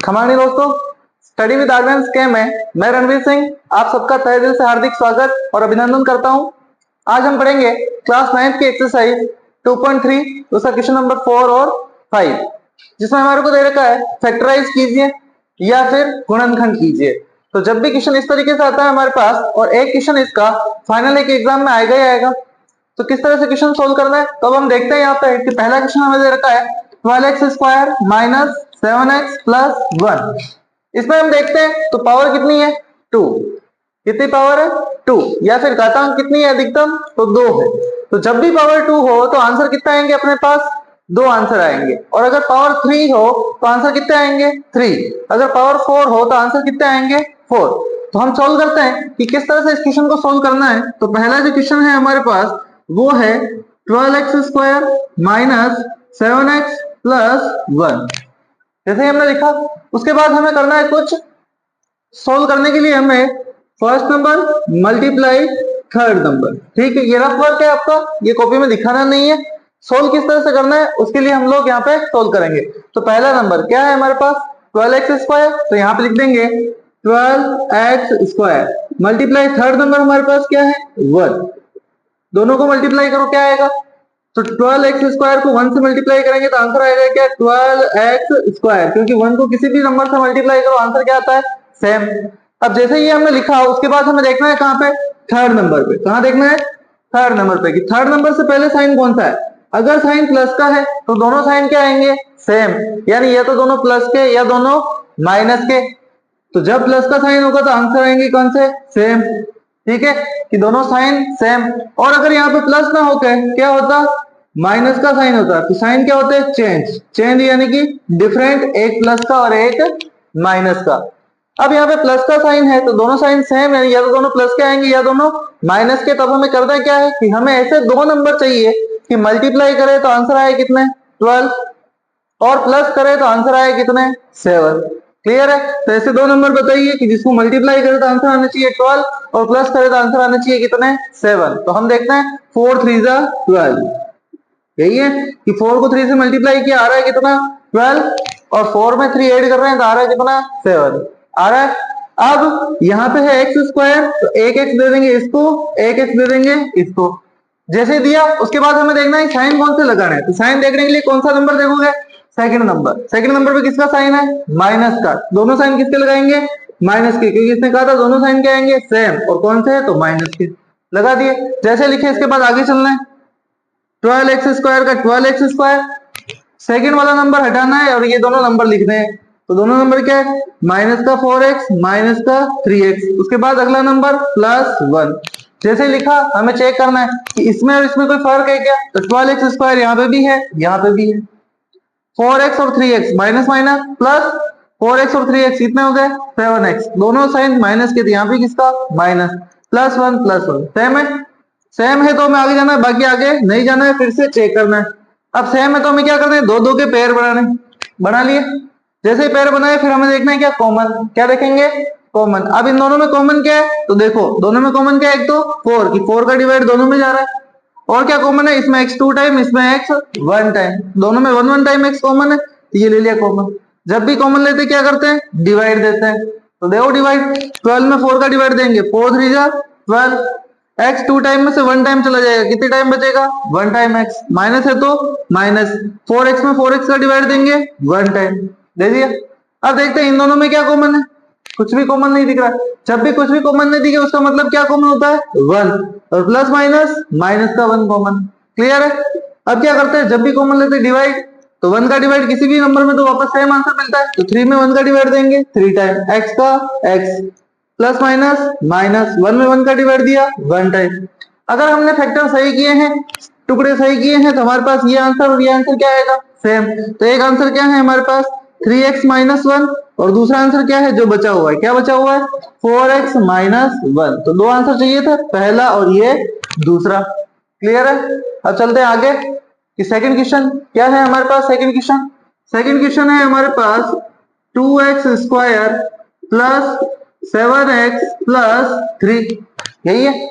खमानी दोस्तों, study with Aryan के में मैं रणवीर सिंह आप सबका तहे दिल से हार्दिक स्वागत और अभिनंदन करता हूं। आज हम पढ़ेंगे क्लास 9 की एक्सरसाइज 2.3 उसका क्वेश्चन नंबर 4 और 5, जिसमें हमारे को दे रखा है फैक्टराइज कीजिए या फिर गुणनखंड कीजिए। तो जब भी क्वेश्चन इस तरीके से आता है हमारे पास और एक क्वेश्चन इसका फाइनल एक एग्जाम में आएगा ही आएगा, तो किस तरह से क्वेश्चन सोल्व करना है तो अब हम देखते हैं यहाँ पे कि पहला क्वेश्चन हमें दे रखा है 12x square minus 7x plus 1। इसमें हम देखते हैं तो पावर कितनी है 2, कितनी पावर है 2, या फिर घातांक कितनी है अधिकतम तो 2 है। तो जब भी पावर 2 हो तो आंसर कितना आएंगे अपने पास 2 आंसर आएंगे, और अगर पावर 3 हो तो आंसर कितने आएंगे 3, अगर पावर 4 हो तो आंसर कितने आएंगे 4। तो हम सोल्व करते हैं कि किस तरह से इस क्वेश्चन को सोल्व करना है। तो पहला जो क्वेश्चन है हमारे पास वो है 12x square minus 7x plus 1, जैसे हमने लिखा। उसके बाद हमें करना है कुछ सोल्व करने के लिए हमें first number multiply third number, ठीक है। ये रफ वर्क है आपका, ये कॉपी में दिखाना नहीं है। सोल्व किस तरह से करना है उसके लिए हम लोग यहाँ पे सोल्व करेंगे। तो पहला नंबर क्या है हमारे पास 12x स्क्वायर, तो यहाँ पे लिख देंगे 12x square multiply third number हमारे पास क्या है 1, दोनों को मल्टीप्लाई करो क्या आएगा। तो 12x स्क्वायर को 1 से मल्टीप्लाई करेंगे तो आंसर आएगा क्या 12x स्क्वायर, क्योंकि 1 को किसी भी नंबर से मल्टीप्लाई करो आंसर क्या आता है सेम। अब जैसे ही हमने लिखा उसके बाद हमें देखना है कहाँ पे थर्ड नंबर पे, कहाँ देखना है थर्ड नंबर पे कि थर्ड नंबर से पहले साइन कौन सा है। अगर साइन प्लस का है तो दोनों साइन क्या आएंगे सेम, यानी या तो दोनों प्लस के या दोनों माइनस के। तो जब प्लस का साइन होगा तो आंसर आएंगे कौन से सेम, ठीक है कि दोनों साइन सेम। और अगर यहाँ पे प्लस ना होकर क्या होता माइनस का साइन होता, तो साइन क्या होते हैं चेंज, चेंज यानी कि डिफरेंट, एक प्लस का और एक माइनस का। अब यहाँ पे प्लस का साइन है तो दोनों साइन सेम है, या तो दोनों प्लस के आएंगे या दोनों माइनस के। तब हमें करना क्या है कि हमें ऐसे दो नंबर चाहिए कि मल्टीप्लाई करे तो आंसर आए कितने 12, और प्लस करे तो आंसर आए कितने 7। क्लियर है। तो ऐसे दो नंबर बताइए कि जिसको मल्टीप्लाई करे तो आंसर आना चाहिए 12 और प्लस करे तो आंसर आना चाहिए कितने 7। तो हम देखते हैं 4 3 12, यही है कि 4 को 3 से मल्टीप्लाई किया आ रहा है कितना 12, और 4 में 3 ऐड कर रहे हैं तो आ रहा है कितना 7 आ रहा है। अब यहाँ पे है x स्क्वायर, तो एक x दे देंगे इसको, एक x दे देंगे इसको। जैसे दिया उसके बाद हमें देखना है साइन कौन से लगाना है। तो साइन देखने के लिए कौन सा नंबर देखोगे सेकंड नंबर। सेकंड नंबर पे किसका साइन है माइनस का, दोनों साइन किसके लगाएंगे माइनस के, क्योंकि इसने कहा था दोनों साइन क्या आएंगे सेम, और कौन से है तो माइनस के, लगा दिए। जैसे लिखे इसके बाद आगे चलना है 12x स्क्वायर का 12x स्क्वायर, सेकंड वाला नंबर हटाना है और ये दोनों नंबर लिखने हैं। तो दोनों नंबर क्या है माइनस का 4x माइनस का 3x, उसके बाद अगला नंबर प्लस 1। जैसे लिखा हमें चेक करना है कि इसमें और इसमें कोई फर्क है क्या। तो 12x स्क्वायर यहाँ पे भी है यहाँ पे भी है, 4x और 3x minus minus plus 4x और 3x कितने हो गए 7x, दोनों साइन माइनस के थे, यहाँ पे किसका माइनस, प्लस 1 सेम है। सेम है तो हमें आगे जाना है, बाकी आगे नहीं जाना है, फिर से चेक करना है। अब सेम है तो हमें क्या करना है दो दो के पेयर बनाने, बना लिए। जैसे ही पेयर बनाए फिर हमें देखना है क्या कॉमन, क्या देखेंगे कॉमन। अब इन दोनों में कॉमन क्या है तो देखो दोनों में कॉमन क्या है, एक तो 4 की 4 का डिवाइड दोनों में जा रहा है, और क्या कॉमन है इसमें x 2 टाइम इसमें x 1 टाइम, दोनों में 1 1 टाइम x कॉमन है तो ये ले लिया कॉमन। जब भी कॉमन लेते क्या करते हैं डिवाइड देते हैं। तो देखो डिवाइड 12 में 4 का डिवाइड देंगे 4 3 12, x 2 टाइम में से 1 टाइम चला जाएगा, कितने टाइम बचेगा 1 टाइम x, माइनस है तो माइनस, 4x में 4x का डिवाइड देंगे 1 टाइम, दे दिया। अब देखते हैं इन दोनों में क्या कॉमन है, कुछ भी कॉमन नहीं दिख रहा। जब भी कुछ भी कॉमन नहीं दिखे उसका मतलब क्या कॉमन होता है 1, और प्लस माइनस माइनस का 1 कॉमन। क्लियर है। अब क्या करते हैं जब भी कॉमन लेते हैं डिवाइड, तो 1 का डिवाइड किसी भी नंबर में तो वापस सेम आंसर मिलता है। तो 3 में 1 का डिवाइड देंगे 3 टाइम, x का x प्लस माइनस माइनस, 1 में 1 का डिवाइड दिया 1 टाइम। अगर हमने फैक्टर सही किए हैं, टुकड़े सही किए हैं, तो हमारे पास ये आंसर और ये आंसर क्या आएगा सेम। तो एक आंसर क्या है हमारे पास 3x माइनस 1, और दूसरा आंसर क्या है जो बचा हुआ है, क्या बचा हुआ है 4x माइनस 1। तो दो आंसर चाहिए था, पहला और ये दूसरा। क्लियर है। अब चलते हैं आगे कि सेकंड क्वेश्चन क्या है हमारे पास। सेकंड क्वेश्चन है हमारे पास 2x square plus 7x plus 3, यही है।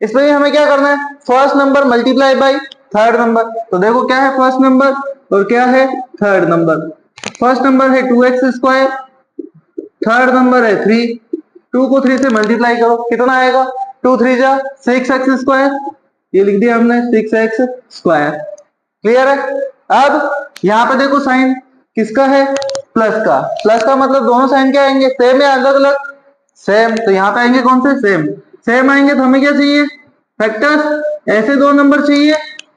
इसमें हमें क्या करना है first number multiply by third number. तो देखो क्या है फर्स्ट नंबर और क्या है थर्ड नंबर। फर्स्ट नंबर है 2x², थर्ड नंबर है 3, 2 को 3 से मल्टीप्लाई करो, कितना आएगा? 2 3 जा 6x², ये लिख दिया हमने 6x²। क्लियर है? अब यहाँ पे देखो साइन किसका है? प्लस का। प्लस का मतलब दोनों साइन क्या आएंगे? सेम या अलग अलग? सेम। तो यहाँ पे आएंगे कौन से? सेम। सेम आएंगे तो हमें क्या चाहिए? फैक्टर्स। ऐसे दो नंबर चाहिए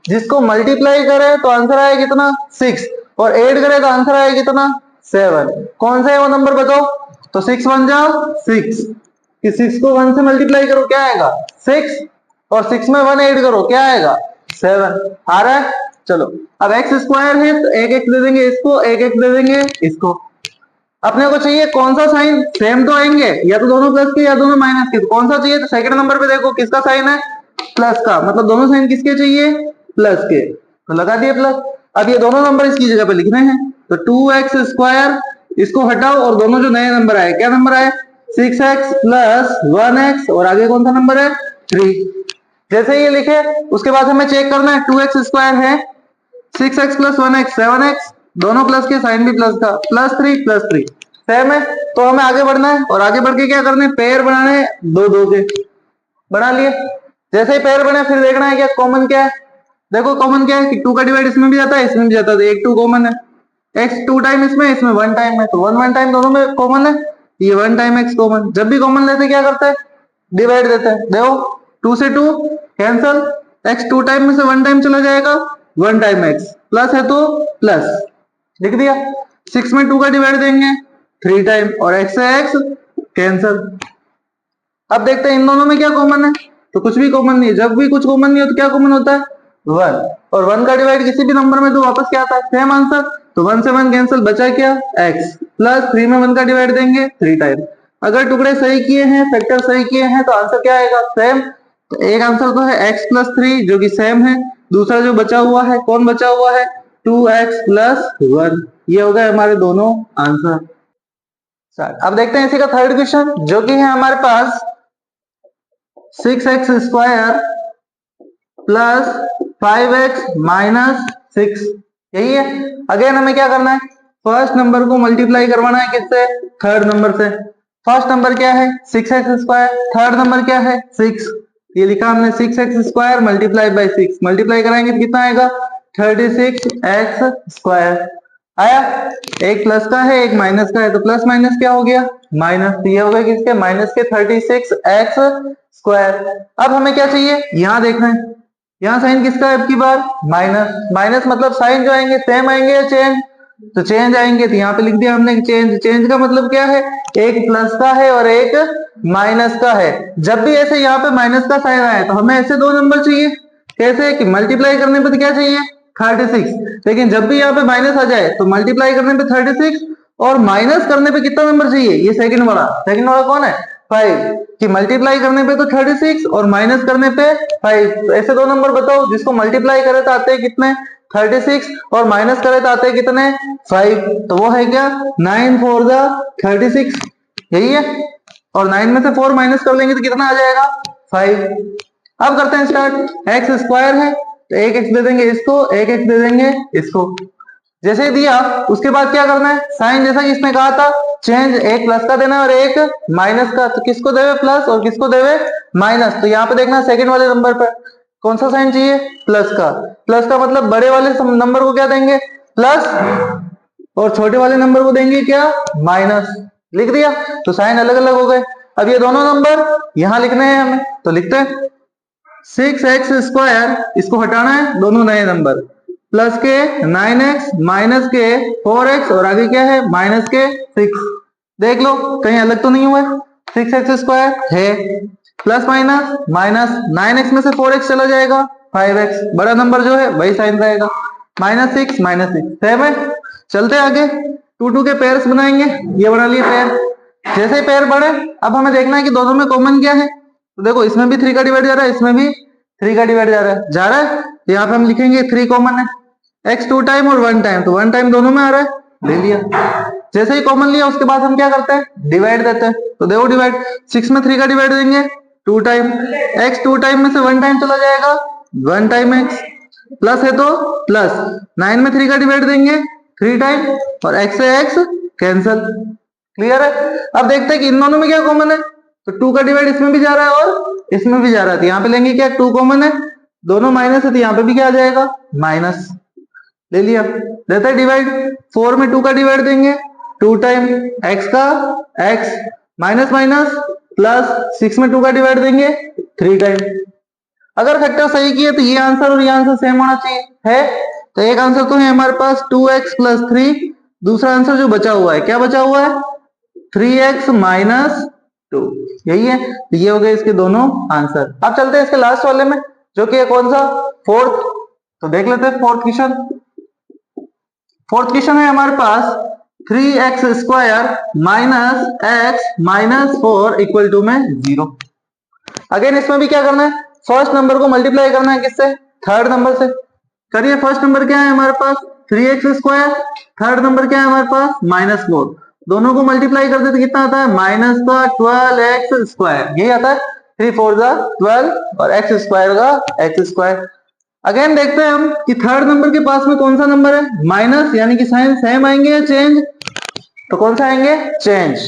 जिसको मल्टीप्लाई करे तो आंसर आए कितना? 6, और ऐड करे तो आंसर आए कितना? 7। कौन सा है वो नंबर बताओ? तो 6 1 जा 6, कि 6 को 1 से मल्टीप्लाई करो क्या आएगा? 6, और 6 में 1 ऐड करो क्या आएगा? 7। आ रहा है? चलो अब x² है तो एक x दे देंगे इसको, एक x दे देंगे इसको। अपने को चाहिए कौन सा साइन? सेम तो आएंगे, या तो दोनों प्लस के या दोनों माइनस के। तो कौन सा चाहिए? तो सेकंड नंबर पे देखो किसका साइन है? प्लस का। मतलब दोनों साइन किसके चाहिए? प्लस के। तो लगा दिए प्लस। अब ये दोनों नंबर इसकी जगह पे लिखने हैं, तो 2x² इसको हटाओ और दोनों जो नए नंबर आए, क्या नंबर आए? 6x प्लस 1x, और आगे कौन सा नंबर है? 3। जैसे ये लिखे उसके बाद हमें चेक करना है, 2x² है, 6x प्लस 1x 7x, दोनों प्लस के, साइन भी प्लस का, +3 सेम है। तो हमें आगे बढ़ना है, और आगे बढ़ के क्या करना है? पेयर बनाने हैं दो दो के। बना लिए। जैसे ही पेयर बने फिर देखना है क्या कॉमन क्या है। देखो कॉमन क्या है कि 2 का डिवाइड इसमें भी जाता है इसमें भी जाता है, तो एक 2 कॉमन है। x 2 टाइम इसमें 1 टाइम है, तो 1 टाइम दोनों में कॉमन है, ये 1 टाइम x कॉमन। जब भी कॉमन लेते क्या करते हैं? डिवाइड देते हैं। देखो 2 से 2 कैंसल, x 2 टाइम में से 1 टाइम चला जाएगा, 1 टाइम x, प्लस है तो प्लस लिख दिया। 6 में 2 का डिवाइड देंगे 3 टाइम, और x से x कैंसल। अब देखते हैं इन दोनों में क्या कॉमन है, तो कुछ भी कॉमन नहीं है। जब भी कुछ कॉमन नहीं हो तो क्या कॉमन होता है? 1, और 1 का डिवाइड किसी भी नंबर में तो वापस क्या आता है? Same answer. तो 1 से 1 कैंसल, बचा क्या? x, प्लस 3 में 1 का डिवाइड देंगे 3 टाइम। अगर टुकड़े सही किए हैं, फैक्टर सही किए हैं, तो आंसर क्या आएगा? सेम। तो एक आंसर तो है x प्लस 3 जो कि सेम है, दूसरा जो बचा हुआ है, कौन बचा हुआ है? 2x plus 1। ये हो गए हमारे दोनों आंसर। अब देखते हैं इसी का थर्ड क्वेश्चन, जो कि है हमारे पास 6x² प्लस 5x माइनस 6। यही है। अगेन हमें क्या करना है? फर्स्ट नंबर को मल्टीप्लाई करवाना है किससे? थर्ड नंबर से। फर्स्ट नंबर क्या है? 6x², थर्ड नंबर क्या है? 6। ये लिखा हमने 6x² मल्टीप्लाई बाई 6, मल्टीप्लाई कराएंगे तो कितना आएगा? 36x²। आया? एक प्लस का है एक माइनस का है, तो प्लस माइनस क्या हो गया? माइनस। तो ये हो गया किसके? माइनस के 36x²। अब हमें क्या चाहिए? यहां देखना है, यहाँ साइन किसका है? अब की बार माइनस। माइनस मतलब साइन जो आएंगे सेम आएंगे या चेंज? तो चेंज आएंगे, तो यहाँ पे लिख दिया हमने चेंज। चेंज का मतलब क्या है? एक प्लस का है और एक माइनस का है। जब भी ऐसे यहाँ पे माइनस का साइन आया तो हमें ऐसे दो नंबर चाहिए। कैसे? कि मल्टीप्लाई करने पे तो क्या चाहिए? 36। लेकिन जब भी यहाँ पे माइनस आ जाए तो मल्टीप्लाई करने पे 36, और माइनस करने पे कितना नंबर चाहिए? ये सेकंड वाला। सेकंड वाला कौन है? 5। कि मल्टीप्लाई करने पे तो 36 और माइनस करने पे 5। ऐसे दो नंबर बताओ जिसको मल्टीप्लाई करे तो आते हैं कितने? 36, और माइनस करे तो आते हैं कितने? 5। तो वो है क्या? 9 4 जा 36, यही है। और 9 में से 4 माइनस कर लेंगे तो कितना आ जाएगा? 5। अब करते हैं स्टार्ट। x² है तो एक x दे देंगे इसको, एक x दे देंगे इसको। जैसे दिया उसके बाद क्या करना है? साइन जैसा कि इसने कहा था चेंज, एक प्लस का देना और एक माइनस का। तो किसको देवे? प्लस, और किसको देवे? माइनस। तो यहाँ पे देखना सेकंड वाले नंबर पर कौन सा साइन चाहिए? प्लस का। प्लस का मतलब बड़े वाले नंबर को क्या देंगे? प्लस, और छोटे वाले नंबर को देंगे क्या? माइनस। लिख दिया। तो साइन अलग अलग हो गए। अब ये दोनों नंबर यहां लिखने हैं हमें, तो लिखते हैं 6x², इसको हटाना है, दोनों नए नंबर, प्लस के 9x माइनस के 4x, और आगे क्या है? माइनस के 6। देख लो कहीं अलग तो नहीं हुआ। 6x² है, प्लस माइनस माइनस, 9x में से 4x चला जाएगा 5x, बड़ा नंबर जो है वही साइन रहेगा। -6 -6 सेम है। चलते आगे, 2 2 के पेयर्स बनाएंगे। ये बना लिए पेयर। जैसे ही पेयर बढ़े अब हमें देखना है कि दोनों में कॉमन क्या है। तो देखो इसमें भी 3 का डिवाइड जा रहा है, इसमें भी 3 का डिवाइड जा रहा है। तो यहाँ पे हम लिखेंगे 3 कॉमन है। x 2 टाइम और 1 टाइम, तो 1 टाइम दोनों में आ रहा है, ले लिया। जैसे ही कॉमन लिया उसके बाद हम क्या करते हैं? डिवाइड देते हैं। तो देखो डिवाइड, 6 में 3 का डिवाइड देंगे 2 टाइम, x 2 टाइम में से 1 टाइम चला जाएगा 1 टाइम x, प्लस है तो प्लस, 9 में 3 का डिवाइड देंगे 3 टाइम और x से x कैंसल। क्लियर है। अब देखते हैं कि इन दोनों में क्या कॉमन है, तो 2 का डिवाइड इसमें भी जा रहा है और इसमें भी जा रहा है, तो यहाँ पे लेंगे क्या, 2 कॉमन है, दोनों माइनस है तो यहाँ पे भी क्या आ जाएगा, माइनस। ले लिया। देते हैं डिवाइड, 4 में 2 का डिवाइड देंगे, 2 टाइम x का x माइनस माइनस प्लस, 6 में 2 का डिवाइड देंगे 3 टाइम। अगर फैक्टर सही किए तो ये आंसर और ये आंसर सेम होना चाहिए, है तो एक आंसर तो है हमारे पास 2x प्लस 3, दूसरा आंसर जो बचा हुआ है, क्या बचा हुआ है, 3x माइनस 2, यही है। तो ये हो गए इसके दोनों आंसर। अब चलते हैं इसके लास्ट वाले में, जो कि है कौन सा, फोर्थ। तो देख लेते हैं फोर्थ क्वेश्चन। फोर्थ क्वेश्चन है हमारे पास 3x square minus x minus 4 equal to में 0। अगेन इसमें भी क्या करना है, फर्स्ट नंबर को मल्टीप्लाई करना है किससे, थर्ड नंबर से। करिए, फर्स्ट नंबर क्या है हमारे पास 3x स्क्वायर, थर्ड नंबर क्या है हमारे पास -4, दोनों को मल्टीप्लाई कर दे तो कितना आता है, माइनस का 12x स्क्वायर, यही आता है, 3 4 12 और x स्क्वायर का x स्क्वायर। अगेन देखते हैं हम कि थर्ड नंबर के पास में कौन सा नंबर है, माइनस, यानी कि साइन सेम आएंगे या चेंज, तो कौन सा आएंगे, चेंज।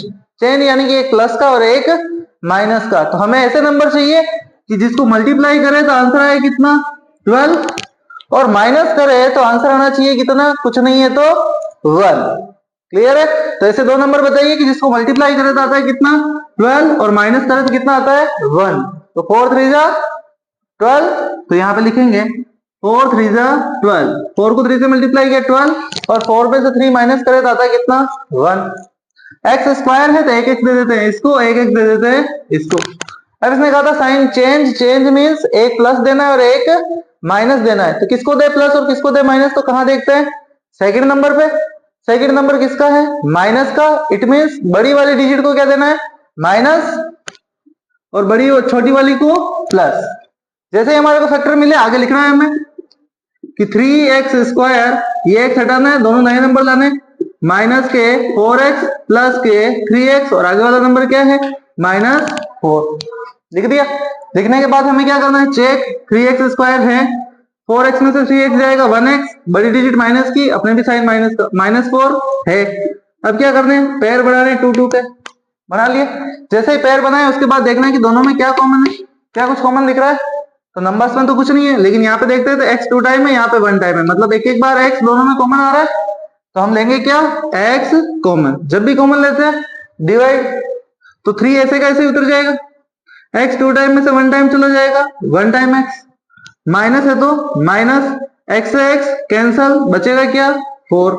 चेंज यानी कि एक प्लस का और एक माइनस का। तो हमें ऐसे नंबर चाहिए कि जिसको मल्टीप्लाई करें तो आंसर आए कितना, 12, और माइनस करे तो आंसर आना चाहिए कितना, कुछ नहीं है तो 1। क्लियर है। तो ऐसे दो नंबर बताइए कि जिसको मल्टीप्लाई करे तो आता है कितना, 12, और माइनस करे तो कितना आता है, 1। तो 4 3 जा 12, तो यहाँ पे लिखेंगे 4 3 जा 12, 4 को 3 से मल्टीप्लाई किया 12, और 4 में से 3 माइनस करे तो आता है कितना, 1। एक्स स्क्वायर है तो एक एक दे देते हैं इसको, एक एक दे देते हैं इसको। अब इसने कहा था साइन चेंज, चेंज मीन्स एक प्लस देना है और एक माइनस देना है, तो किसको दे प्लस और किसको दे माइनस, तो कहां देखते हैं, सेकंड नंबर पे। सेकंड नंबर किसका है, माइनस का, इट मीन्स बड़ी वाली डिजिट को क्या देना है, माइनस, और बड़ी और छोटी वाली को प्लस। जैसे ही हमारे को फैक्टर मिले आगे लिखना है हमें कि 3x स्क्वायर, ये x हटाना है, दोनों नए नंबर लाने, माइनस के 4x प्लस के 3x, और आगे वाला नंबर क्या है, -4। लिख दिया। लिखने के बाद हमें क्या करना है, चेक, 3x स्क्वायर है, 4x में से 3x जाएगा 1x, बड़ी डिजिट माइनस की, अपने भी साइन माइनस का, -4 है। अब क्या करने हैं, पैर बना रहे हैं 2 2 के, बना लिए। जैसे ही पैर बनाए उसके बाद देखना है कि दोनों में क्या कॉमन है, क्या कुछ कॉमन दिख रहा है, तो नंबर्स में तो कुछ नहीं है, लेकिन यहाँ पे देखते हैं तो x 2 टाइम है, यहाँ पे 1 टाइम है, मतलब एक एक बार x दोनों में कॉमन आ रहा है, तो हम लेंगे क्या, x कॉमन। जब भी कॉमन लेते हैं डिवाइड, तो 3 ऐसे का ऐसे उतर जाएगा, x 2 टाइम में से 1 टाइम चला जाएगा, 1 टाइम x, माइनस है तो माइनस, x से x कैंसल, बचेगा क्या, 4।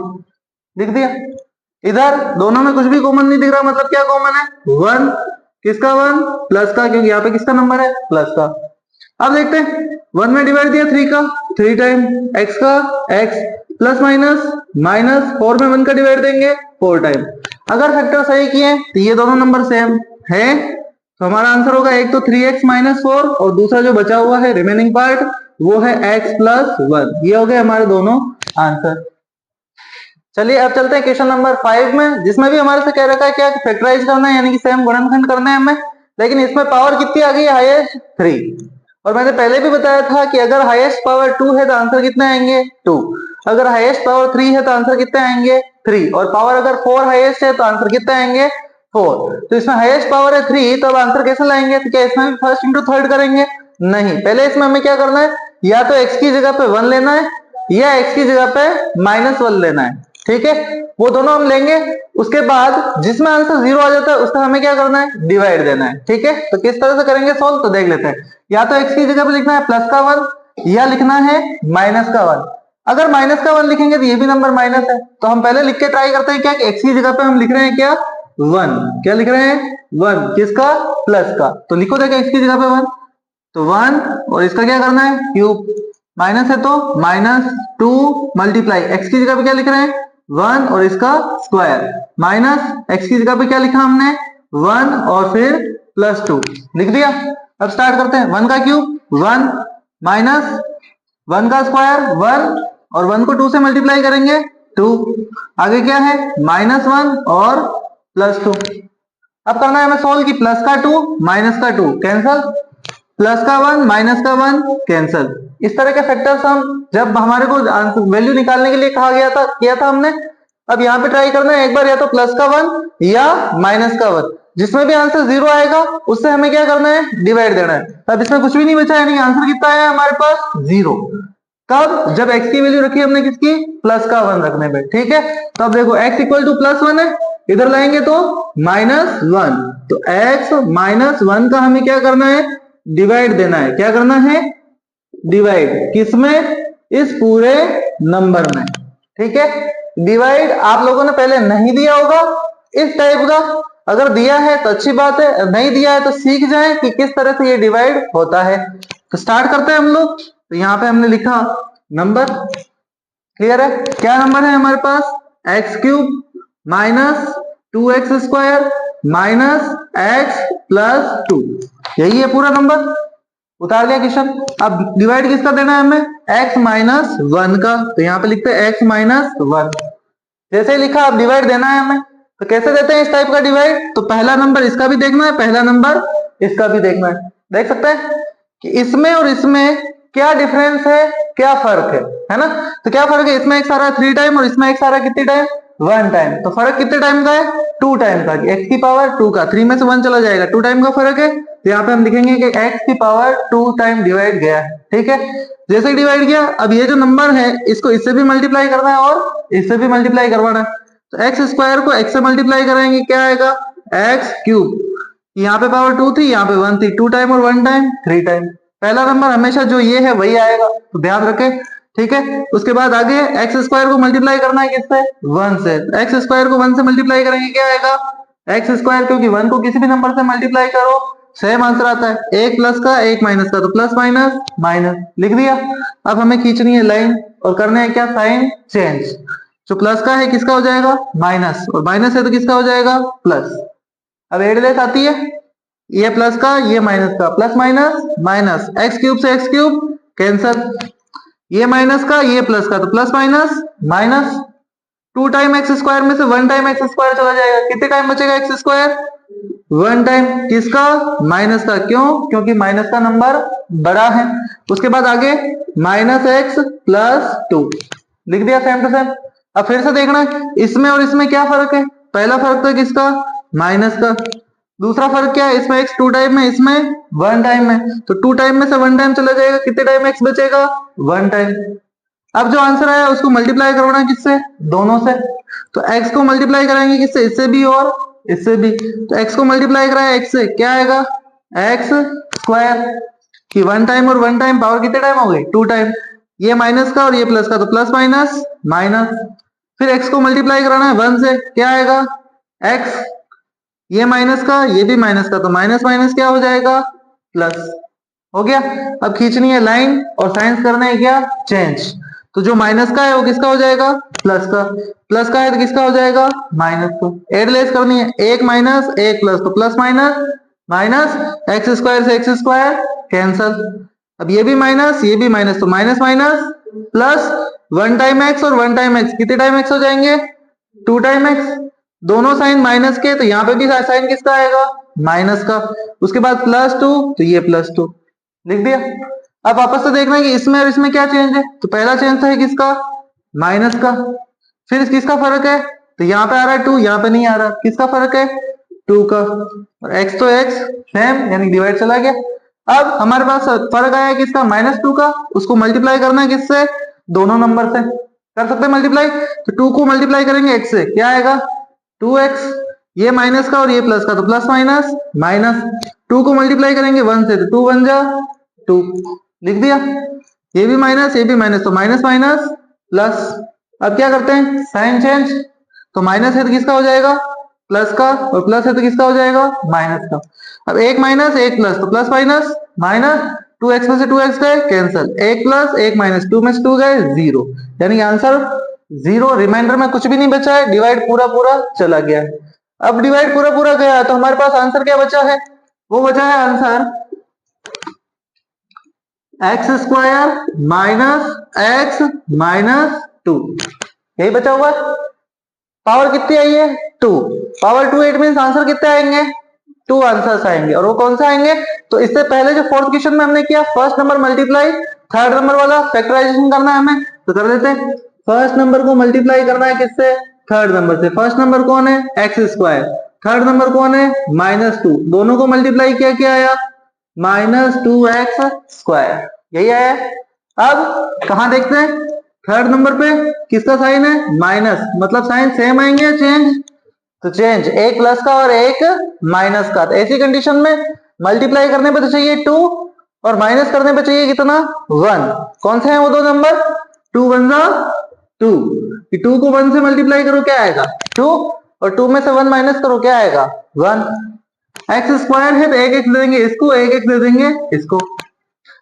लिख दिया। इधर दोनों में कुछ भी कॉमन नहीं दिख रहा, मतलब क्या कॉमन है, 1, किसका 1, प्लस का, क्योंकि यहाँ पे किसका नंबर है, प्लस का। अब देखते हैं 1 में डिवाइड दिया 3 का, 3 टाइम x का x, प्लस माइनस माइनस, 4 में 1 का डिवाइड देंगे 4 टाइम। अगर फैक्टर सही किए तो ये दोनों नंबर सेम है, तो हमारा आंसर होगा एक तो 3x - 4, और दूसरा जो बचा हुआ है रिमेनिंग पार्ट वो है x + 1। ये हो गए हमारे दोनों आंसर। चलिए अब चलते हैं क्वेश्चन नंबर 5 में, जिसमें भी हमारे से कह रखा है क्या, फैक्टराइज करना है, यानी कि सेम गुणनखंड करना है हमें, लेकिन इसमें पावर कितनी आ गई है, हाईएस्ट 3। और मैंने पहले भी बताया था कि अगर हाईएस्ट पावर 2 है तो आंसर कितने आएंगे, 2। अगर हाईएस्ट पावर 3 है तो आंसर कितने आएंगे, 3। और पावर अगर 4 हाईएस्ट है तो आंसर कितने आएंगे, 4। तो इसमें हाईएस्ट पावर है 3, तो अब आंसर कैसे लाएंगे, तो क्या इसमें फर्स्ट इंटू थर्ड करेंगे, नहीं, पहले इसमें हमें क्या करना है, या तो x की जगह पे 1 लेना है, या x की जगह पे -1 लेना है, ठीक है, वो दोनों हम लेंगे। उसके बाद जिसमें आंसर 0 आ जाता है उसका हमें क्या करना है, डिवाइड देना है, ठीक है। तो किस तरह से करेंगे सॉल्व, तो देख लेते हैं। या तो x की जगह पे लिखना है प्लस का 1, या लिखना है माइनस का 1। अगर माइनस का 1 लिखेंगे तो ये भी नंबर माइनस है, तो हम पहले लिख के ट्राई करते हैं क्या, कि x की जगह पे हम लिख रहे हैं क्या, 1, क्या लिख रहे हैं, 1, किसका, प्लस का, तो लिखो देखो x की जगह पे 1, तो 1, और इसका क्या करना है, क्यूब, माइनस है तो -2 मल्टीप्लाई, x की जगह पे क्या लिख रहे हैं, 1, और इसका स्क्वायर, माइनस x की जगह पे क्या लिखा हमने, 1 और फिर +2, लिख दिया। अब स्टार्ट करते हैं, 1 का क्यूब 1, माइनस 1 का स्क्वायर 1, और 1 को 2 से मल्टीप्लाई करेंगे 2, आगे क्या है, -1 और +2। अब करना है हमें सोल्व की, प्लस का 2 माइनस का 2 कैंसल, प्लस का 1 माइनस का 1 कैंसल। इस तरह के फैक्टर्स हम जब हमारे को वैल्यू निकालने के लिए कहा गया था किया था हमने। अब यहाँ पे ट्राई करना है एक बार, या तो प्लस का 1 या माइनस का 1, जिसमें भी आंसर 0 आएगा उससे हमें क्या करना है, डिवाइड देना है। अब इसमें कुछ भी नहीं बचा, यानी आंसर कितना आया हमारे पास 0। कब? जब x की वैल्यू रखी हमने किसकी, प्लस का 1 रखने पे। ठीक है, तो अब देखो x इक्वल टू प्लस 1 है, इधर लाएंगे तो माइनस 1, तो x माइनस 1 का हमें क्या करना है, डिवाइड देना है। क्या करना है, डिवाइड। किसमें, इस पूरे नंबर में। ठीक है, डिवाइड आप लोगों ने पहले नहीं दिया होगा इस टाइप का, अगर दिया है तो अच्छी बात है, नहीं दिया है तो सीख जाए कि किस तरह से ये डिवाइड होता है। तो स्टार्ट करते हैं हम लोग। तो यहाँ पे हमने लिखा नंबर, क्लियर है, क्या नंबर है हमारे पास, X cube minus 2x² minus x plus 2, यही है पूरा नंबर। उतार लिया क्वेश्चन। अब डिवाइड किसका देना है हमें, x माइनस 1 का, तो यहाँ पे लिखते हैं x माइनस 1। जैसे ही लिखा अब डिवाइड देना है हमें, तो कैसे देते हैं इस टाइप का डिवाइड, तो पहला नंबर इसका भी देखना है, पहला नंबर इसका भी देखना है। देख सकते हैं कि इसमें और इसमें क्या डिफरेंस है, क्या फर्क है ना। तो क्या फर्क है, इसमें एक सारा 3 टाइम और इसमें एक सारा कितनी टाइम, 1 टाइम। तो फर्क कितने टाइम का है, 2 टाइम का। x की पावर 2 का, 3 में से 1 चला जाएगा, 2 टाइम का फर्क है। तो यहाँ पे हम लिखेंगे कि x की पावर 2 टाइम डिवाइड गया है। ठीक है, जैसे ही डिवाइड किया, अब ये जो नंबर है इसको इससे भी मल्टीप्लाई करना है और इससे भी मल्टीप्लाई करवाना है। तो एक्स स्क्वायर को x से मल्टीप्लाई कराएंगे, क्या आएगा, एक्स क्यूब। यहाँ पे पावर 2 थी, यहाँ पे 1 थी, 2 टाइम और 1 टाइम 3 टाइम। पहला नंबर हमेशा जो ये है वही आएगा, तो ध्यान रखें। ठीक है, उसके बाद आगे एक्स स्क्वायर को मल्टीप्लाई करना है किससे, 1 से। एक्स स्क्वायर को 1 से मल्टीप्लाई करेंगे, क्या आएगा, एक्स स्क्वायर, क्योंकि 1 को किसी भी नंबर से मल्टीप्लाई करो सेम आंसर आता है। एक प्लस का एक माइनस का, तो प्लस माइनस माइनस लिख दिया। अब हमें खींचनी है लाइन और करना है क्या, साइन चेंज। जो प्लस का है किसका हो जाएगा, माइनस, और माइनस है तो किसका हो जाएगा, प्लस। अब एडलेस आती है, ये प्लस का ये माइनस का, plus minus minus, x cube से एक्स क्यूब कैंसल, ये माइनस का ये प्लस का, तो plus minus minus. 2 time x square में से 1 टाइम एक्स स्क्वायर चला जाएगा, कितने टाइम बचेगा एक्स स्क्वायर, 1 टाइम। किसका, माइनस का, क्यों, क्योंकि माइनस का नंबर बड़ा है। उसके बाद आगे माइनस एक्स प्लस 2 लिख दिया, सेम टू सेम। अब फिर से देखना इसमें और इसमें क्या फर्क है, पहला फर्क तो किसका, माइनस का। दूसरा फर्क क्या है, इसमें x 2 टाइम में, इसमें 1 टाइम में, तो 2 टाइम में से 1 टाइम चला जाएगा, कितने टाइम x बचेगा, 1 टाइम। अब जो आंसर आया उसको मल्टीप्लाई करवाना है किससे, दोनों से। तो x को मल्टीप्लाई कराएंगे किससे, इससे भी और इससे भी। तो x को मल्टीप्लाई कराया x से, क्या आएगा, एक्स स्क्वायर, कि 1 टाइम और 1 टाइम पावर कितने टाइम हो गई, 2 टाइम। ये माइनस का और ये प्लस का, तो प्लस माइनस माइनस। फिर x को मल्टीप्लाई कराना है 1 से, क्या आएगा, x, ये माइनस का ये भी माइनस का, तो माइनस माइनस क्या हो जाएगा, प्लस हो गया। अब खींचनी है लाइन और साइंस करना है क्या, चेंज। तो जो माइनस का है वो किसका हो जाएगा, प्लस का, प्लस का है तो किसका हो जाएगा, माइनस का। एडलेस करनी है, एक माइनस एक प्लस, तो plus minus minus, x square से एक्स स्क्वायर कैंसल। अब ये भी माइनस ये भी माइनस, तो minus minus plus, 1 time x और 1 टाइम एक्स, कितने टाइम एक्स हो जाएंगे, 2 टाइम एक्स। दोनों साइन माइनस के, तो यहाँ पे भी साइन किसका आएगा, माइनस का। उसके बाद प्लस 2, तो ये प्लस 2 लिख दिया। अब वापस से देखना है कि इसमें और इसमें क्या चेंज है, तो पहला चेंज है किसका, माइनस का। फिर किसका फर्क है, तो यहाँ पे आ रहा है 2, यहाँ पे नहीं आ रहा, किसका फर्क है, 2 का। और x तो x सेम, यानी डिवाइड चला गया। अब हमारे पास फर्क आया किसका, -2 का, उसको मल्टीप्लाई करना है किससे, दोनों नंबर से। कर सकते हैं मल्टीप्लाई, तो 2 को मल्टीप्लाई करेंगे x से, क्या आएगा, 2x, ये माइनस का और ये प्लस का, तो प्लस माइनस माइनस। 2 को मल्टीप्लाई करेंगे 1 से, तो 2 1 जा 2 लिख दिया। ये भी माइनस ये भी माइनस, तो माइनस माइनस प्लस। अब क्या करते हैं, साइन चेंज। तो माइनस है तो किसका हो जाएगा, प्लस का, और प्लस है तो किसका हो जाएगा, माइनस का। अब एक माइनस एक प्लस, तो प्लस माइनस माइनस, 2x में से 2x गए कैंसल, एक प्लस एक माइनस, 2 में से 2 गए 0, यानी आंसर 0। रिमाइंडर में कुछ भी नहीं बचा है, डिवाइड पूरा पूरा चला गया है। अब डिवाइड पूरा पूरा गया तो हमारे पास आंसर क्या बचा है, वो बचा है answer x square minus x minus 2, यही बचा हुआ। पावर कितनी आई है, 2, पावर 2 8 मीन आंसर कितने आएंगे, 2 आंसर्स आएंगे। और वो कौन से आएंगे? तो इससे पहले जो फोर्थ क्वेश्चन में हमने किया, first number multiply third number वाला फैक्टराइजेशन करना है हमें, तो कर देते हैं। फर्स्ट नंबर को मल्टीप्लाई करना है किससे? थर्ड नंबर से। फर्स्ट नंबर कौन है? X square. थर्ड नंबर कौन है? -2। दोनों को मल्टीप्लाई किया, क्या आया? -2x²। यही आया। अब कहां देखते हैं? थर्ड नंबर पे किसका साइन है? माइनस, मतलब साइन सेम आएंगे या चेंज? तो चेंज, एक प्लस का और एक माइनस का। तो ऐसी कंडीशन में मल्टीप्लाई करने पे तो चाहिए 2 और माइनस करने पे चाहिए कितना? 1। कौन से हैं वो दो नंबर? 2 1 2। 2 को 1 से मल्टीप्लाई करो, क्या आएगा? 2, और 2 में से 1 माइनस करो, क्या आएगा? 1। एक्स स्क्वायर है तो एक एक्स दे देंगे इसको, एक एक्स दे देंगे इसको।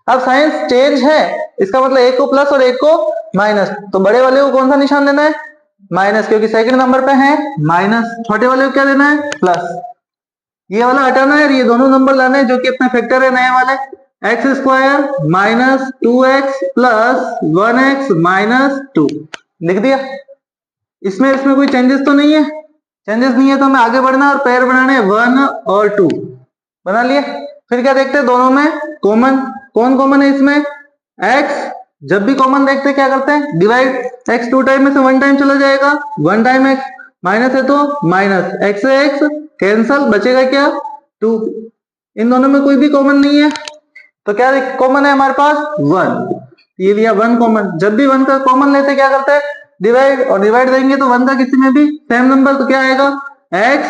अब साइन चेंज है, इसका मतलब एक को प्लस और एक को माइनस, तो बड़े वाले को कौन सा निशान देना है? माइनस, क्योंकि सेकंड नंबर पे है माइनस। छोटे वाले को क्या देना है? प्लस। ये वाला हटाना है, ये दोनों नंबर लाने हैं जो कि अपने फैक्टर है नए वाले। X square -2x plus 1x -2 लिख दिया। इसमें कोई चेंजेस तो नहीं है? चेंजेस नहीं है तो हमें आगे बढ़ना और पेयर बनाने 1 और 2 बना लिए। फिर क्या देखते हैं? दोनों में कॉमन, कौन कॉमन है इसमें? x। जब भी कॉमन देखते हैं क्या करते हैं? डिवाइड। x 2 टाइम में से 1 टाइम चला जाएगा, 1 टाइम x, माइनस है तो माइनस, x से x कैंसल, बचेगा क्या? 2। इन दोनों में कोई भी कॉमन नहीं है, तो क्या कॉमन है हमारे पास? 1। ये लिया 1 कॉमन। जब भी 1 का कॉमन लेते क्या करते हैं? डिवाइड, और डिवाइड देंगे तो 1 का किसी में भी सेम नंबर, तो क्या आएगा? x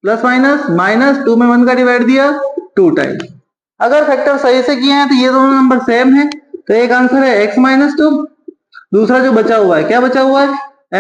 प्लस माइनस -2 में 1 का डिवाइड दिया 2 टाइम। अगर फैक्टर सही से किए हैं तो ये दोनों नंबर सेम है, तो एक आंसर है x -2। दूसरा जो बचा हुआ है, क्या बचा हुआ है?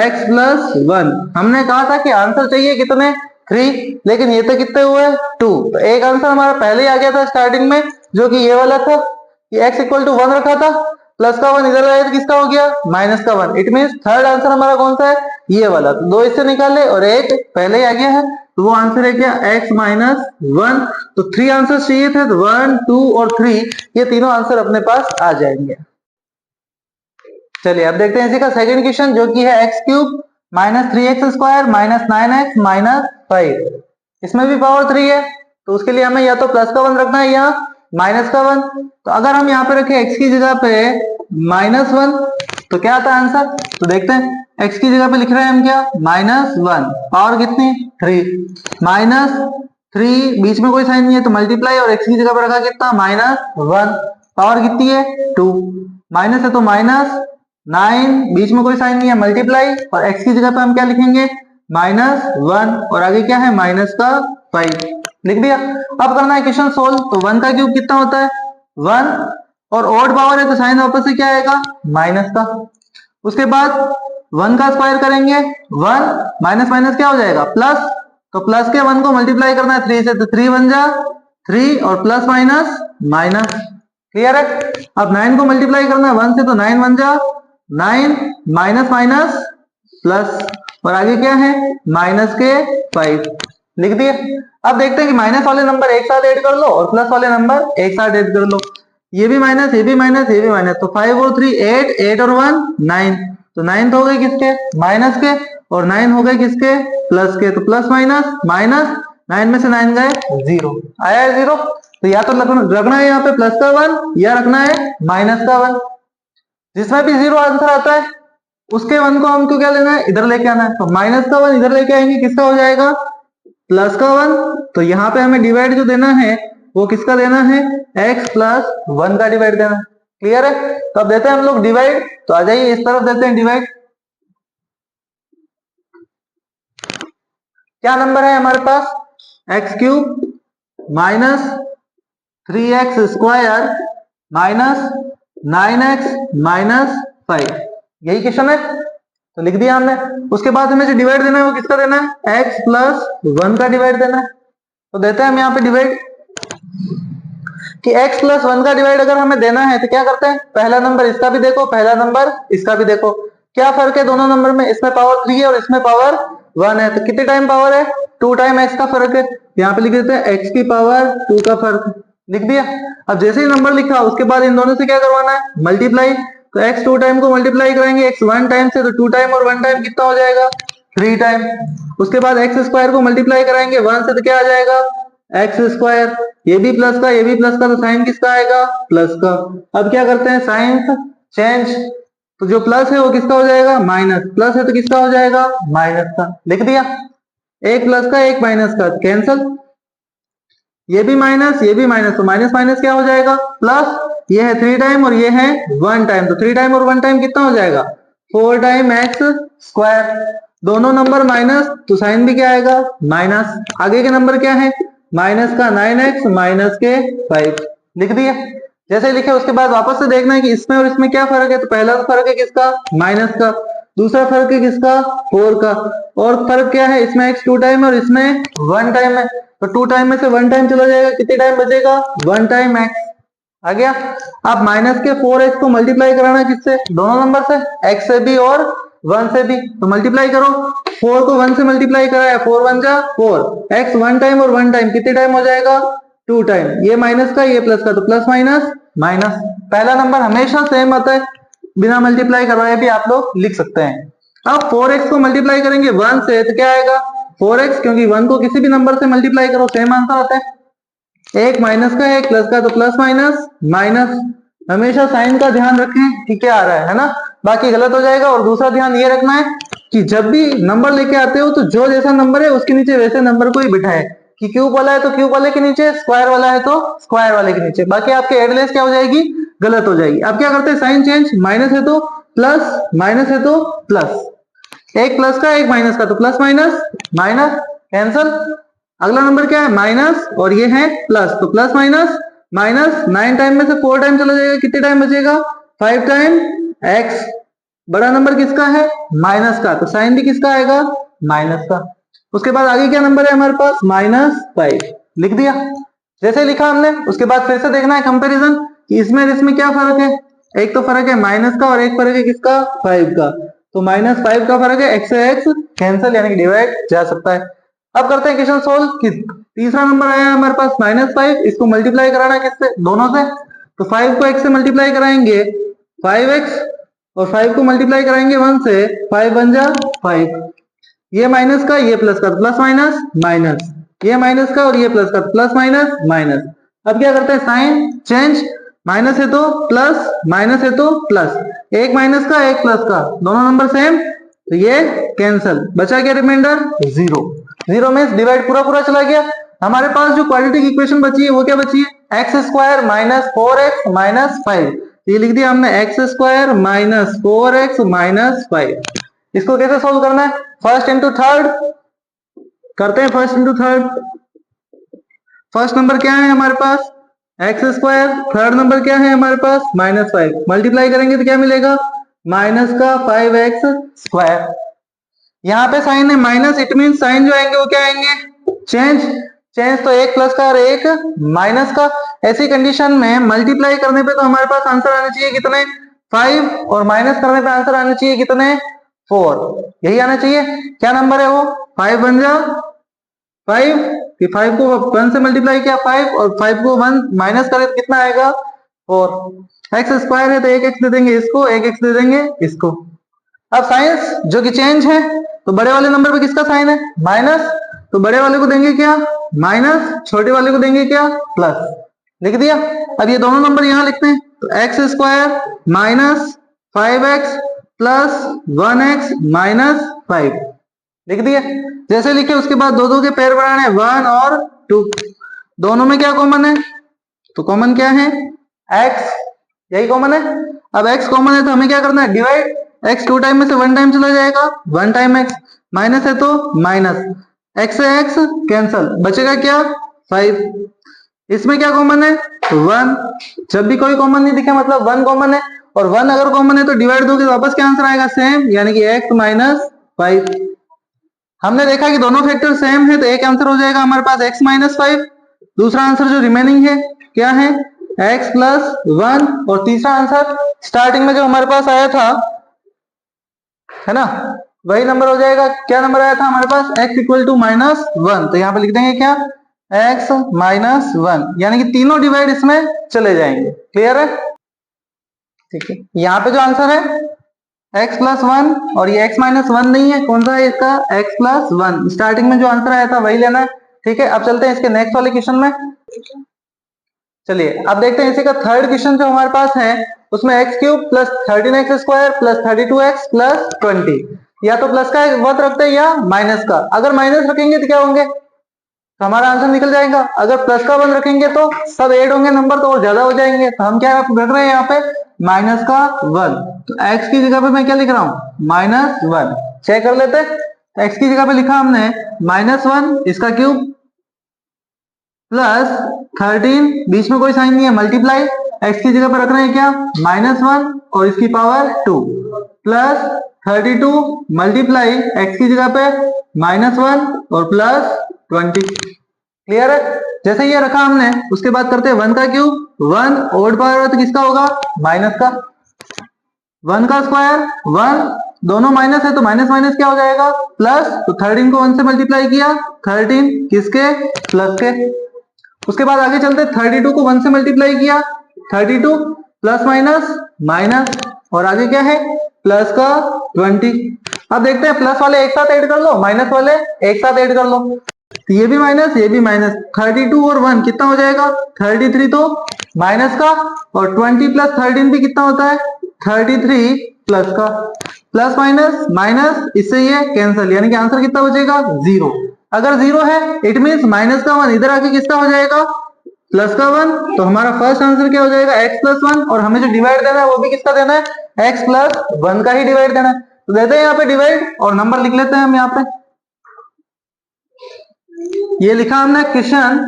x + 1। हमने कहा था कि आंसर चाहिए कितने? 3, लेकिन ये तो कितने हुए? 2। तो एक आंसर हमारा पहले ही आ गया था स्टार्टिंग में, जो कि ये वाला था कि x = 1 रखा था, प्लस का 1 इधर आया तो किसका हो गया? माइनस का 1। इट मीन थर्ड आंसर हमारा कौन सा है? ये वाला। तो 2 इससे निकाले और एक पहले ही आ गया है, तो वो आंसर है क्या? x -1। तो 3 आंसर चाहिए थे, तो 1 2 और 3 ये तीनों आंसर अपने पास आ जाएंगे। चलिए अब देखते हैं इसी का सेकंड क्वेश्चन, जो कि है x³ -3x² -9x -5। इसमें भी पावर 3 है, तो उसके लिए हमें या तो प्लस का 1 रखना है या माइनस का 1। तो अगर हम यहाँ पे रखें x की जगह पे -1, तो क्या आता है आंसर? तो देखते हैं, x की जगह पे लिख रहे हैं हम क्या? -1। पावर कितनी? 3। -3 बीच में कोई साइन नहीं है तो मल्टीप्लाई, और x की जगह पे रखा कितना? -1। पावर कितनी है? 2। माइनस है तो -9, बीच में कोई साइन नहीं है, मल्टीप्लाई, और x की जगह पे हम क्या लिखेंगे? -1, और आगे क्या है? -5 लिख दिया। अब करना है क्वेश्चन सोल्व। तो 1 का क्यूब कितना होता है? 1, और ऑड पावर है तो साइन वापस से क्या आएगा? माइनस का। उसके बाद 1 का स्क्वायर करेंगे, 1 माइनस माइनस क्या हो जाएगा? प्लस। तो प्लस के 1 को मल्टीप्लाई करना है 3 से, तो 3 1 जा 3, और प्लस माइनस माइनस। क्लियर है? अब 9 को मल्टीप्लाई करना है 1 से, तो 9 1 जा 9, माइनस माइनस प्लस, और आगे क्या है? माइनस के 5 लिख दिए। अब देखते हैं कि माइनस वाले नंबर एक साथ ऐड कर लो और प्लस वाले नंबर एक साथ ऐड कर लो। ये भी माइनस, ये भी माइनस, ये भी माइनस, तो 5 और 3 8, 8 और 1 9। तो 9 हो गए किसके? माइनस के, और 9 हो गए किसके? प्लस के। तो प्लस माइनस माइनस, 9 में से 9 गए 0, आया है 0। तो या तो रखना है यहाँ पे प्लस का 1 या रखना है माइनस का 1। जिसमें भी 0 आंसर आता है उसके 1 को हमको क्या लेना है? इधर लेके आना है। तो माइनस का 1 इधर लेके आएंगे, किसका हो जाएगा? प्लस का 1। तो यहाँ पे हमें डिवाइड जो देना है वो किसका देना है? x + 1 का डिवाइड देना है। क्लियर है? तो अब देते हैं हम लोग डिवाइड, तो आ जाइए इस तरफ देते हैं डिवाइड। क्या नंबर है हमारे पास? x³ -3x² -9x -5, यही क्वेश्चन है, तो लिख दिया हमने। उसके बाद हमें जो डिवाइड देना है वो किसका देना है? x + 1 का डिवाइड देना है। तो देते हैं हम यहाँ पे डिवाइड कि x + 1 का डिवाइड अगर हमें देना है तो क्या करते हैं? पहला नंबर इसका भी देखो, पहला नंबर इसका भी देखो, क्या फर्क है दोनों नंबर में? इसमें पावर 3 है और इसमें पावर 1 है, तो कितने टाइम पावर है? 2 टाइम x का फर्क है। यहाँ पे लिख देते हैं x की पावर 2 का फर्क, लिख दिया। अब जैसे ही नंबर लिखा उसके बाद इन दोनों से क्या करवाना है? मल्टीप्लाई। तो x 2 टाइम को मल्टीप्लाई करेंगे x 1 टाइम से, तो 2 टाइम और 1 टाइम कितना हो जाएगा? 3 टाइम। उसके बाद x² को मल्टीप्लाई कराएंगे 1 से, तो क्या आ जाएगा? एक्स स्क्वायर, ये भी प्लस का, ये भी प्लस का, तो साइन किसका आएगा? प्लस का। अब क्या करते हैं, साइन चेंज, तो जो प्लस है वो किसका हो जाएगा? माइनस। प्लस है तो किसका हो जाएगा? माइनस का। लिख दिया, एक प्लस का एक माइनस का कैंसल, ये भी माइनस ये भी माइनस, तो माइनस माइनस क्या हो जाएगा? प्लस। ये है 3 टाइम और ये है 1 टाइम, तो 3 टाइम और 1 टाइम कितना हो जाएगा? 4 टाइम एक्स स्क्वायर। दोनों नंबर माइनस, तो साइन भी क्या आएगा? माइनस। आगे के नंबर क्या है? माइनस का 9x माइनस के 5। लिख दिया, जैसे लिखे उसके बाद वापस से देखना है कि इसमें और इसमें क्या फर्क है। तो पहला फर्क है किसका? माइनस का। दूसरा फर्क है किसका? 4 का। और फर्क क्या है, इसमें x 2 टाइम और इसमें 1 टाइम है, तो 2 टाइम में से 1 टाइम चला जाएगा, कितने टाइम बचेगा? 1 टाइम x आ गया। अब माइनस के 4x को मल्टीप्लाई कराना किससे? दोनों नंबर से, x से भी और 1 से भी, तो मल्टीप्लाई करो। 4 को 1 से मल्टीप्लाई कराया, 4 1 जा 4, x 1 टाइम और 1 टाइम कितने टाइम हो जाएगा? 2 टाइम। ये माइनस का ये प्लस का, तो प्लस माइनस माइनस। पहला नंबर हमेशा सेम आता है, बिना मल्टीप्लाई करवाए भी आप लोग लिख सकते हैं। अब 4x को मल्टीप्लाई करेंगे 1 से, तो क्या आएगा? 4x, क्योंकि 1 को किसी भी नंबर से मल्टीप्लाई करो सेम आंसर आता है। एक माइनस का एक प्लस का, तो प्लस माइनस माइनस। हमेशा साइन का ध्यान रखें कि क्या आ रहा है ना, बाकी गलत हो जाएगा। और दूसरा ध्यान ये रखना है कि जब भी नंबर लेके आते हो तो जो जैसा नंबर है उसके नीचे वैसे नंबर को ही बिठाए, कि क्यूब वाला है तो क्यूब वाले के नीचे, स्क्वायर वाला है तो स्क्वायर वाले के नीचे, बाकी आपके एडलेस क्या हो जाएगी? गलत हो जाएगी। अब क्या करते हैं, साइन चेंज, माइनस है तो प्लस, माइनस है तो प्लस, एक प्लस का एक माइनस का, तो प्लस माइनस माइनस कैंसल। अगला नंबर क्या है? माइनस, और ये है प्लस, तो प्लस माइनस माइनस। 9 टाइम में से 4 टाइम चला जाएगा, कितने टाइम बचेगा? 5 टाइम एक्स। बड़ा नंबर किसका है? माइनस का, तो साइन भी किसका आएगा? माइनस का। उसके बाद आगे क्या नंबर है हमारे पास? -5। लिख दिया, जैसे लिखा हमने उसके बाद फिर से देखना है कंपैरिजन कि इसमें और इसमें क्या फर्क है। एक तो फर्क है माइनस का और एक फर्क है किसका? 5 का, तो -5 का फर्क है, एक्स से एक्स कैंसिल यानी कि डिवाइड जा सकता है। अब करते हैं क्वेश्चन सोल्व कि तीसरा नंबर आया हमारे पास -5, इसको मल्टीप्लाई कराना है किससे? दोनों से, तो 5 को x से मल्टीप्लाई कराएंगे 5x, और 5 को मल्टीप्लाई कराएंगे 1 से, 5 बन जा 5। ये माइनस का ये प्लस का, प्लस माइनस माइनस, ये माइनस का और ये प्लस का, प्लस माइनस माइनस। अब क्या करते हैं, साइन चेंज, माइनस है तो प्लस, माइनस है तो प्लस, एक माइनस का एक प्लस का, दोनों नंबर सेम, तो ये कैंसल, बचा क्या रिमाइंडर? 0। 0 में डिवाइड पूरा पूरा चला गया। हमारे पास जो क्वाड्रेटिक इक्वेशन बची है वो क्या बची है? X square minus 4x minus 5। ये लिख दिया हमने, x square minus 4x minus 5। इसको कैसे सोल्व करना है? फर्स्ट इंटू थर्ड करते हैं, first into third. First number क्या है हमारे पास? एक्स स्क्वायर, थर्ड नंबर क्या है हमारे पास? -5। मल्टीप्लाई करेंगे तो क्या मिलेगा? माइनस का 5x स्क्वायर। यहाँ पे साइन है माइनस, इट मीन साइन जो आएंगे वो क्या आएंगे? चेंज। चेंज तो एक प्लस का और एक माइनस का। ऐसी कंडीशन में मल्टीप्लाई करने पे तो हमारे पास आंसर आने चाहिए कितने? 5, और माइनस करने पे आंसर आने चाहिए कितने? 4। यही आना चाहिए। क्या नंबर है वो? 5 बन जा 5, कि 5 को 1 से मल्टीप्लाई किया 5, और 5 को 1 माइनस करें तो कितना आएगा? 4। एक्स स्क्वायर है तो एक एक्स दे देंगे इसको, एक एक्स दे देंगे इसको। अब साइंस जो कि चेंज है, तो बड़े वाले नंबर पे किसका साइन है? माइनस, तो बड़े वाले को देंगे क्या? माइनस, छोटे वाले को देंगे क्या? प्लस। लिख दिया। अब ये दोनों नंबर यहां लिखते हैं, तो x square minus 5x plus 1x minus 5 लिख दिया। जैसे लिखे उसके बाद दो दो के पैर बनाने, 1 और 2। दोनों में क्या कॉमन है? तो कॉमन क्या है? x, यही कॉमन है। अब x कॉमन है तो हमें क्या करना है? डिवाइड। x 2 टाइम में से 1 टाइम चला जाएगा, 1 टाइम x, माइनस है तो माइनस, x से x कैंसल, बचेगा क्या? 5। इसमें क्या कॉमन है? 1। जब भी कोई कॉमन नहीं दिखे मतलब 1 कॉमन है, और 1 अगर कॉमन है तो डिवाइड दोगे तो वापस क्या आंसर आएगा? सेम, यानी कि x माइनस 5। हमने देखा कि दोनों फैक्टर सेम है तो एक आंसर हो जाएगा हमारे पास x माइनस 5। दूसरा आंसर जो रिमेनिंग है क्या है? x plus 1। और तीसरा आंसर स्टार्टिंग में जो हमारे पास आया था, है ना, वही नंबर हो जाएगा। क्या नंबर आया था हमारे पास? x equal to -1। तो यहाँ पे लिख देंगे क्या? x माइनस 1, यानी कि तीनों डिवाइड इसमें चले जाएंगे। क्लियर है? ठीक है। यहाँ पे जो आंसर है x प्लस 1, और ये x माइनस 1 नहीं है, कौन सा है इसका? x plus 1। स्टार्टिंग में जो आंसर आया था वही लेना है। ठीक है, अब चलते हैं इसके नेक्स्ट वाले क्वेश्चन में। चलिए अब देखते हैं इसी का थर्ड क्वेश्चन जो हमारे पास है, उसमें x cube plus 13x² plus 32x plus 20, या तो प्लस का वर्त रखते हैं या माइनस का। अगर माइनस रखेंगे तो क्या होंगे, तो हमारा आंसर निकल जाएगा। अगर प्लस का 1 रखेंगे तो सब ऐड होंगे नंबर, तो और ज्यादा हो जाएंगे। तो हम क्या रख रहे हैं यहाँ पे, माइनस का 1। तो x की जगह पे मैं क्या लिख रहा हूँ, -1। चेक कर लेते हैं, x की जगह पे लिखा हमने -1 इसका क्यूब प्लस 13, बीच में कोई साइन नहीं है, मल्टीप्लाई x की जगह पर रख रहे हैं क्या, -1 और इसकी पावर 2 प्लस 32 मल्टीप्लाई x की जगह पे -1 और प्लस 20। क्लियर है। जैसे ये रखा हमने, उसके बाद करते हैं 1 का क्यूब। 1 ओड पावर तो किसका होगा, माइनस का। 1 का स्क्वायर 1, दोनों माइनस है तो माइनस माइनस क्या हो जाएगा, प्लस। तो 13 को 1 से मल्टीप्लाई किया, 13 किसके, प्लस के। उसके बाद आगे चलते, 32 को 1 से मल्टीप्लाई किया, 32 प्लस माइनस माइनस, और आगे क्या है, प्लस का 20। अब देखते हैं प्लस वाले एक साथ ऐड कर लो, माइनस वाले एक साथ ऐड कर लो। तो ये भी माइनस, ये भी माइनस, 32 और 1 कितना हो जाएगा, 33 तो माइनस का, और 20 प्लस 13 भी कितना होता है, 33 प्लस का। प्लस माइनस माइनस, इससे ये कैंसिल, यानी कि आंसर कितना बचेगा, 0। अगर 0 है इट मीन्स माइनस का 1 इधर आके किसका हो जाएगा, प्लस का 1। तो हमारा फर्स्ट आंसर क्या हो जाएगा, x प्लस 1, और हमें जो डिवाइड देना है वो भी किसका देना है, x प्लस 1 का ही डिवाइड देना है। तो देते हैं यहाँ पे डिवाइड, और नंबर लिख लेते हैं हम यहाँ पे। ये लिखा हमने क्वेश्चन,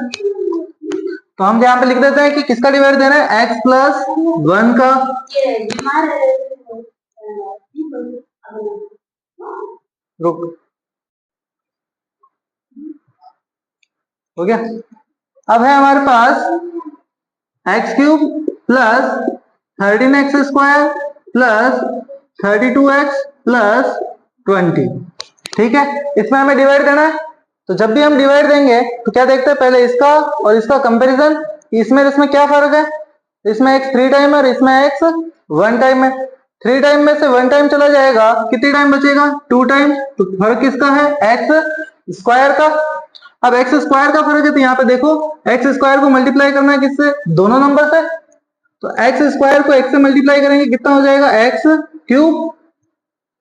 तो हम यहाँ पे लिख देते हैं कि किसका डिवाइड देना है, x प्लस 1 का। रुक, हो गया। अब है हमारे पास X cube plus 13x² plus 32x plus 20। ठीक है, इसमें हमें डिवाइड देना है। तो जब भी हम डिवाइड देंगे तो क्या देखते हैं, पहले इसका और इसका कंपैरिजन, इसमें क्या फर्क है। इसमें x 3 टाइम है और इसमें x 1 टाइम है। 3 टाइम में से 1 टाइम चला जाएगा, कितनी टाइम बचेगा, 2 टाइम। तो फर्क किसका है, x स्क्वायर का। अब एक्स स्क्वायर का फर्क है, तो यहाँ पे देखो एक्स स्क्वायर को मल्टीप्लाई करना है किससे, दोनों नंबर से। तो एक्स स्क्वायर को एक्स से मल्टीप्लाई करेंगे, कितना हो जाएगा, एक्स क्यूब।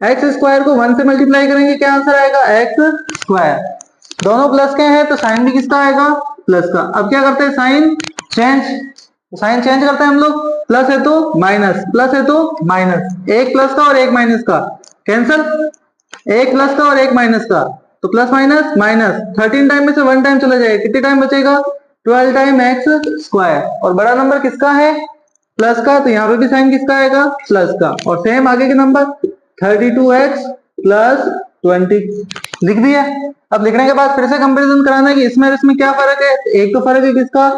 एक्स स्क्वायर को 1 से मल्टीप्लाई करेंगे, क्या आंसर आएगा, एक्स स्क्वायर। दोनों प्लस के हैं तो साइन भी किसका आएगा, प्लस का। अब क्या करते हैं, साइन चेंज, तो साइन चेंज करते हैं हम लोग, प्लस है तो माइनस, प्लस है तो माइनस, एक प्लस का और एक माइनस का कैंसल, एक प्लस का और एक माइनस का, तो प्लस माइनस माइनस, 13 टाइम में से 1 टाइम चला जाएगा, कितने टाइम बचेगा, 12 टाइम एक्स स्क्वायर। और बड़ा नंबर किसका है, प्लस का, तो यहाँ पे भी साइन किसका आएगा, प्लस का। और सेम आगे के नंबर 32x प्लस 20 लिख दिया। अब लिखने के बाद फिर से कंपैरिजन कराना है कि इसमें और इसमें क्या फर्क है। एक तो फर्क है किसका,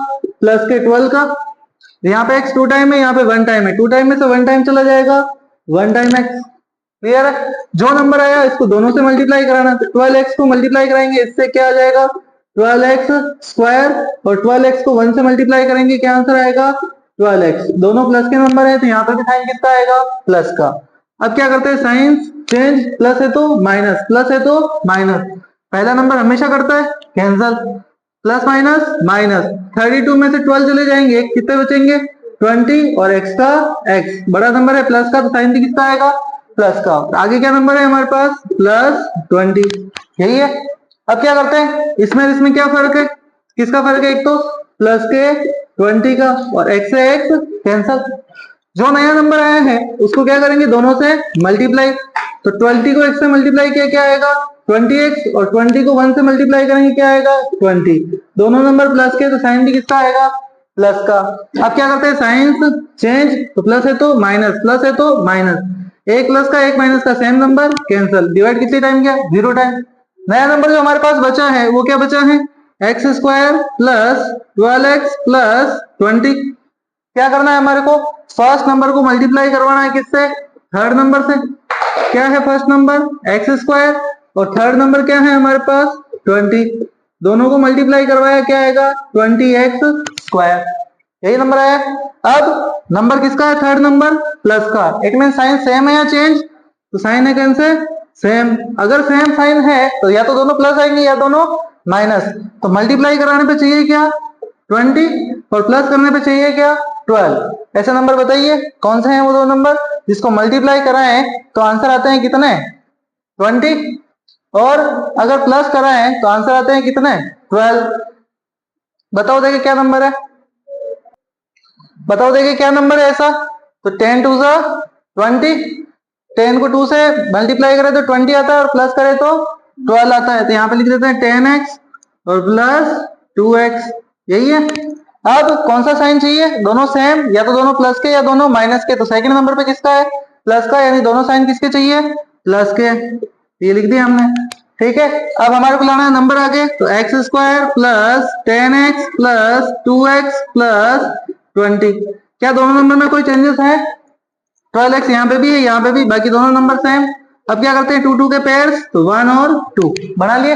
प्लस के 12 का। यहाँ पे x 2 टाइम है, यहाँ पे 1 टाइम है, 2 टाइम में से 1 टाइम चला जाएगा, 1 टाइम x। क्लियर है, जो नंबर आया इसको दोनों से मल्टीप्लाई कराना। तो 12x को मल्टीप्लाई कराएंगे, इससे क्या आ जाएगा, 12x स्क्वायर, और 12x को 1 से मल्टीप्लाई करेंगे, क्या आंसर आएगा, 12x। दोनों प्लस के नंबर है तो यहाँ पे भी साइन किसका आएगा, प्लस का। अब क्या करते हैं, साइन चेंज, प्लस है तो माइनस, प्लस है तो माइनस। पहला नंबर हमेशा करता है कैंसल, प्लस माइनस माइनस, 32 में से 12 चले जाएंगे, कितने बचेंगे, 20, और x का x बड़ा नंबर है प्लस का, तो साइन भी किसका आएगा, प्लस का। आगे क्या नंबर है हमारे पास, प्लस 20, यही है। अब क्या करते हैं, इसमें क्या फर्क है, किसका फर्क है, एक तो प्लस के 20 का, और x से x कैंसल। जो नया नंबर आया है उसको क्या करेंगे, दोनों से मल्टीप्लाई। तो 20 को x से मल्टीप्लाई किया, क्या आएगा, 20x, और 20 को 1 से मल्टीप्लाई करेंगे, क्या आएगा, 20। दोनों नंबर प्लस के, तो साइन भी किसका आएगा, प्लस का। अब क्या करते हैं, साइंस चेंज, तो प्लस है तो माइनस, प्लस है तो माइनस, एक प्लस का एक माइनस का सेम नंबर कैंसिल, डिवाइड कितने टाइम किया, 0 टाइम। नया नंबर जो हमारे पास बचा है वो क्या बचा है, x square plus 12x plus 20। क्या करना है हमारे को, फर्स्ट नंबर को मल्टीप्लाई करवाना है किससे, थर्ड नंबर से। क्या है फर्स्ट नंबर, एक्स स्क्वायर, और थर्ड नंबर क्या है हमारे पास, 20। दोनों को मल्टीप्लाई करवाया, क्या आएगा, 20x स्क्वायर, यही नंबर आया। अब नंबर किसका है, थर्ड नंबर प्लस का, इट मीन साइन सेम है या चेंज, तो साइन है कैंसिल, सेम। अगर सेम साइन है तो या तो दोनों प्लस आएंगे या दोनों माइनस, तो मल्टीप्लाई कराने पे चाहिए क्या 20 और प्लस करने पे चाहिए क्या 12। ऐसे नंबर बताइए कौन से हैं वो दो नंबर जिसको मल्टीप्लाई कराएं तो आंसर आते हैं कितने 20, और अगर प्लस कराएं तो आंसर आते हैं कितने 12। बताओ देखिए क्या नंबर है, बताओ देखिए क्या नंबर है ऐसा। तो 10 टू ज़ा 20, 10 को 2 से मल्टीप्लाई करें तो 20 आता है और प्लस करें तो 12 आता है। तो यहाँ पे लिख देते हैं 10x और प्लस 2x, यही है। अब कौन सा साइन चाहिए, दोनों सेम, या तो दोनों प्लस के या दोनों माइनस के। तो सेकंड नंबर पे किसका है प्लस का, यानी दोनों साइन किसके चाहिए प्लस के, ये लिख दिया हमने। ठीक है, अब हमारे को लाना है नंबर आगे, तो x square plus 10x plus 2x plus 20। क्या दोनों नंबर में कोई चेंजेस है, 12x यहाँ पे भी है यहाँ पे भी, बाकी दोनों नंबर सेम। अब क्या करते हैं 2 2 के पेयर्स, तो 1 और 2 बना लिए।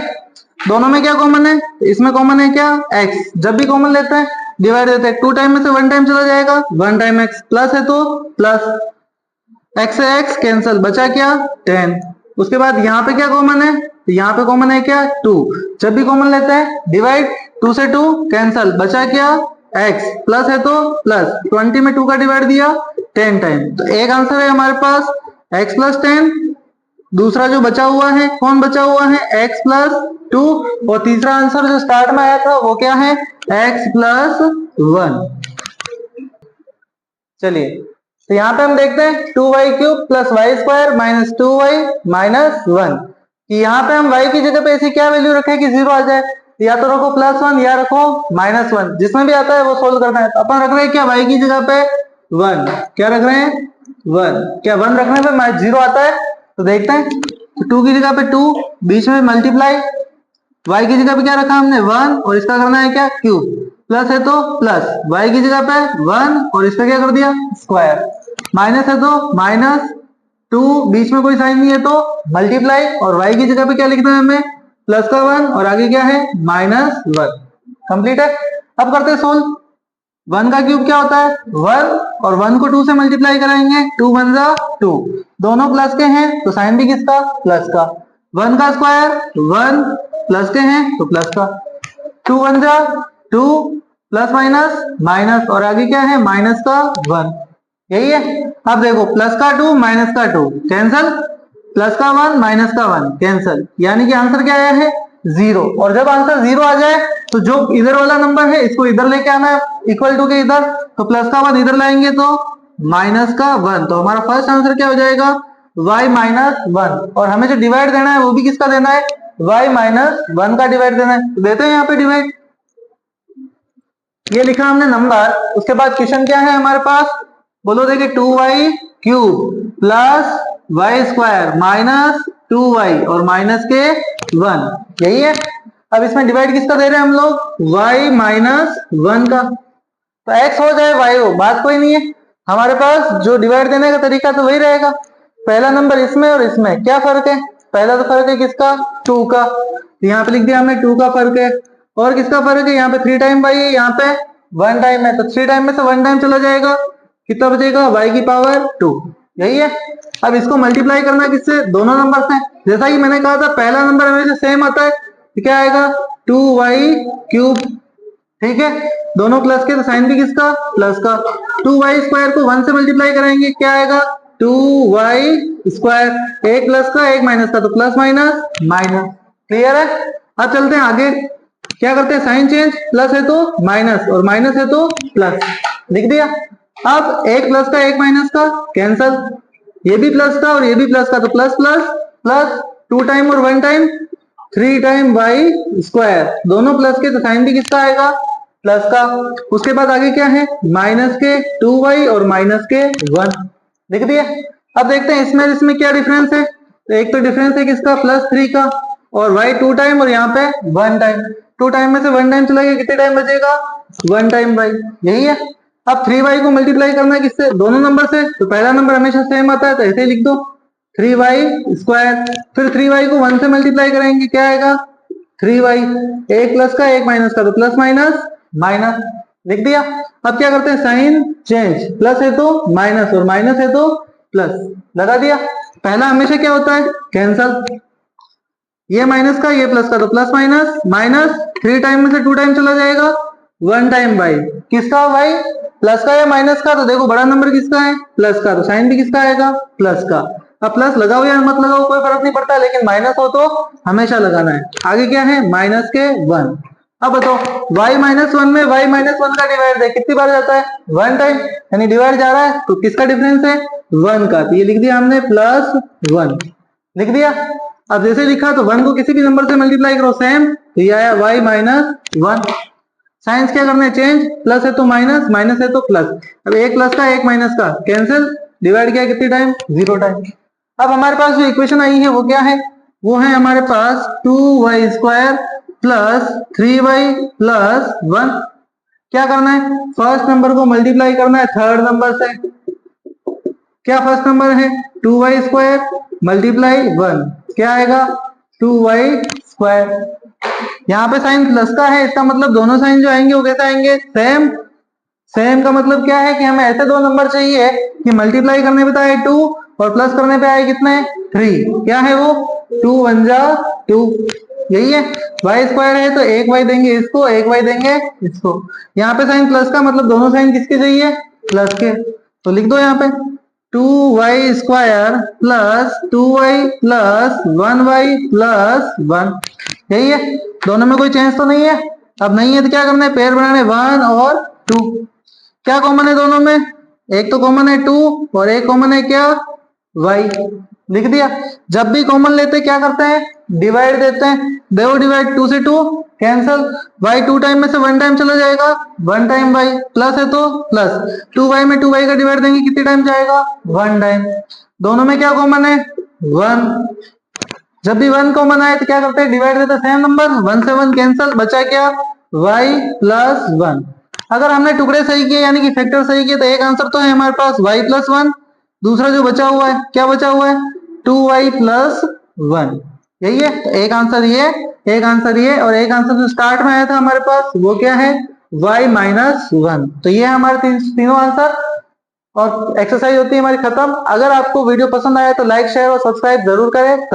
दोनों में क्या कॉमन है, इसमें कॉमन है क्या x, जब भी कॉमन लेते हैं डिवाइड देते हैं, 2 टाइम में से 1 टाइम चला जाएगा, 1 टाइम x प्लस है तो प्लस, x से x कैंसल, बचा क्या 10। उसके बाद यहाँ पे क्या कॉमन है, यहाँ पे कॉमन है क्या 2, जब भी कॉमन लेते हैं डिवाइड, 2 से 2 कैंसल, बचा क्या x प्लस है तो प्लस, 20 में 2 का डिवाइड दिया 10 टाइम। तो एक आंसर है हमारे पास x प्लस 10, दूसरा जो बचा हुआ है कौन बचा हुआ है x प्लस 2, और तीसरा आंसर जो स्टार्ट में आया था वो क्या है x प्लस 1। चलिए, तो यहाँ पे हम देखते हैं 2y cube plus Y square minus 2y minus 1, कि यहाँ पे हम y की जगह पे ऐसी क्या वैल्यू रखें कि 0 आ जाए, या तो रखो +1 या रखो -1, जिसमें भी आता है वो सोल्व करना है। तो अपन रख रहे हैं क्या y की जगह पे 1, क्या रख रहे हैं 1, क्या 1 रखने पे 0 आता है, तो देखते हैं। तो 2 की जगह पे 2, बीच में मल्टीप्लाई, y की जगह पे क्या रखा हमने 1, और इसका करना है क्या क्यूब, प्लस है तो प्लस, y की जगह पे 1 और इसका क्या कर दिया स्क्वायर, माइनस है तो माइनस 2, बीच में कोई साइन नहीं है तो मल्टीप्लाई, और y की जगह पे क्या लिखना है हमें प्लस का 1 और आगे क्या है -1। कंप्लीट है। अब करते हैं सोल्व। 1 का क्यूब क्या होता है 1, और 1 को 2 से मल्टीप्लाई कराएंगे, 2 1 जा 2, दोनों प्लस के हैं तो साइन भी किसका प्लस का, 1 का स्क्वायर 1 प्लस के हैं तो प्लस का, 2 1 जा 2 प्लस माइनस माइनस, और आगे क्या है माइनस का 1, यही है। अब देखो प्लस का 2 माइनस का 2 कैंसल, प्लस का 1 माइनस का 1 कैंसल, यानी कि आंसर क्या आया है 0। और जब आंसर 0 आ जाए तो जो इधर वाला नंबर है इसको इधर लेके आना है इक्वल टू के इधर, तो प्लस का 1 इधर लाएंगे तो माइनस का 1, तो हमारा फर्स्ट आंसर क्या हो जाएगा y माइनस 1, और हमें जो डिवाइड देना है वो भी किसका देना है y माइनस 1 का डिवाइड देना है, तो देते हैं यहाँ पे डिवाइड, ये लिखा हमने नंबर। उसके बाद क्वेश्चन क्या है हमारे पास, बोलो देखिए 2y cube plus Y square minus 2y और माइनस के 1, यही है। अब इसमें डिवाइड किसका दे रहे हैं हम लोग y माइनस 1 का, तो x हो जाए y हो, बात कोई नहीं है। हमारे पास जो डिवाइड देने का तरीका तो वही रहेगा, पहला नंबर इसमें और इसमें क्या फर्क है, पहला तो फर्क है किसका 2 का, यहाँ पे लिख दिया हमने 2 का फर्क है, और किसका फर्क है यहाँ पे 3 टाइम y है, यहाँ पे 1 टाइम है, तो 3 टाइम में से 1 टाइम चला जाएगा, कितना बचेगा y की पावर 2, यही है। अब इसको मल्टीप्लाई करना किससे, दोनों नंबर से, जैसा कि मैंने कहा था पहला नंबर हमेशा सेम आता है, तो क्या आएगा 2y क्यूब, ठीक है, दोनों प्लस के तो साइन भी किसका प्लस का, 2y स्क्वायर को 1 से मल्टीप्लाई करेंगे क्या आएगा 2y स्क्वायर, एक प्लस का एक माइनस का, तो प्लस माइनस माइनस, क्लियर है। अब चलते हैं आगे, क्या करते हैं साइन चेंज, प्लस है तो माइनस और माइनस है तो प्लस, लिख दिया। अब एक प्लस का एक माइनस का कैंसल, ये भी प्लस का और ये भी प्लस का, तो प्लस प्लस प्लस, 2 टाइम और 1 टाइम 3 टाइम y स्क्वायर, दोनों प्लस के तो साइन भी किसका आएगा प्लस का। उसके बाद आगे क्या है माइनस के 2y और माइनस के 1, लिख दिया। अब देखते हैं इसमें इसमें क्या डिफरेंस है, तो एक तो डिफरेंस है किसका +3 का, और y 2 टाइम और यहाँ पे 1 टाइम, 2 टाइम में से 1 टाइम चला गया, कितने टाइम बचेगा 1 टाइम y, यही है। अब 3y को मल्टीप्लाई करना है किससे, दोनों नंबर से, तो पहला नंबर हमेशा सेम आता है तो ऐसे ही लिख दो 3y स्क्वायर, फिर 3y को 1 से मल्टीप्लाई करेंगे क्या आएगा 3y, एक प्लस का एक माइनस का, तो प्लस माइनस माइनस, लिख दिया। अब क्या करते हैं साइन चेंज, प्लस है तो माइनस और माइनस है तो प्लस, लगा दिया। पहला हमेशा क्या होता है कैंसल, ये माइनस का ये प्लस का, तो प्लस माइनस माइनस, 3 टाइम में से 2 टाइम चला जाएगा, 1 टाइम बाई किसका भाई, प्लस का या माइनस का, तो देखो बड़ा नंबर किसका है, प्लस का, तो साइन भी किसका आएगा, प्लस का। अब प्लस लगाओ या मत लगाओ कोई फर्क नहीं पड़ता, लेकिन माइनस हो तो हमेशा लगाना है। आगे क्या है, माइनस के 1। अब बताओ y माइनस 1 में y माइनस 1 का डिवाइड है, कितनी बार जाता है, 1 टाइम, यानी डिवाइड जा रहा है, तो किसका डिफरेंस है, 1 का, तो ये लिख दिया हमने प्लस 1 लिख दिया। अब जैसे लिखा तो 1 को किसी भी नंबर से मल्टीप्लाई करो सेम, तो ये आया y माइनस 1। साइंस क्या करना है, चेंज, प्लस है तो माइनस, माइनस है तो प्लस। अब एक प्लस का एक माइनस का कैंसिल, डिवाइड किया कितनी टाइम, 0 टाइम। अब हमारे पास जो इक्वेशन आई है वो क्या है, वो है हमारे पास 2y square plus 3y plus 1। क्या करना है, फर्स्ट नंबर को मल्टीप्लाई करना है थर्ड नंबर से। क्या फर्स्ट नंबर है, 2y स्क्वायर मल्टीप्लाई 1, क्या आएगा, 2y स्क्वायर। यहाँ पे साइन प्लस का है, इसका मतलब दोनों साइन जो आएंगे वो कैसे आएंगे, सेम। सेम का मतलब क्या है कि हमें ऐसे दो नंबर चाहिए कि मल्टीप्लाई करने पे तो आए 2 और प्लस करने पे आए कितने, 3। क्या है वो, 2 1 जा 2, यही है। y स्क्वायर है तो एक y देंगे इसको, एक y देंगे इसको। यहाँ पे साइन प्लस का मतलब दोनों साइन किसके चाहिए, प्लस के, तो लिख दो यहाँ पे 2y square plus 2y plus 1y plus 1, यही है। दोनों में कोई चेंज तो नहीं है। अब नहीं है तो क्या करना है, पेयर बनाने 1 और 2। क्या कॉमन है दोनों में, एक तो कॉमन है 2 और एक कॉमन है क्या, y, लिख दिया। जब भी कॉमन लेते क्या करते हैं, डिवाइड देते हैं, देखो डिवाइड 2 से 2 कैंसल, y 2 टाइम में से 1 टाइम चला जाएगा, 1 टाइम y, प्लस है तो प्लस, 2y में 2y का डिवाइड देंगे कितने टाइम जाएगा, 1 टाइम। दोनों में क्या कॉमन है, 1। जब भी 1 कॉमन आए तो क्या करते हैं, डिवाइड देते हैं सेम नंबर, 1 से 1 कैंसल, बचा क्या, y प्लस 1। अगर हमने टुकड़े सही किए यानी कि फैक्टर सही किए तो एक आंसर तो है हमारे पास y प्लस 1, दूसरा जो बचा हुआ है, क्या बचा हुआ है, 2y प्लस 1, यही है। तो एक आंसर ये, एक आंसर ये, और एक आंसर जो स्टार्ट में आया था हमारे पास वो क्या है, y माइनस 1। तो ये है हमारे तीनों आंसर, और एक्सरसाइज होती है हमारी खत्म। अगर आपको वीडियो पसंद आया तो लाइक शेयर और सब्सक्राइब जरूर करें।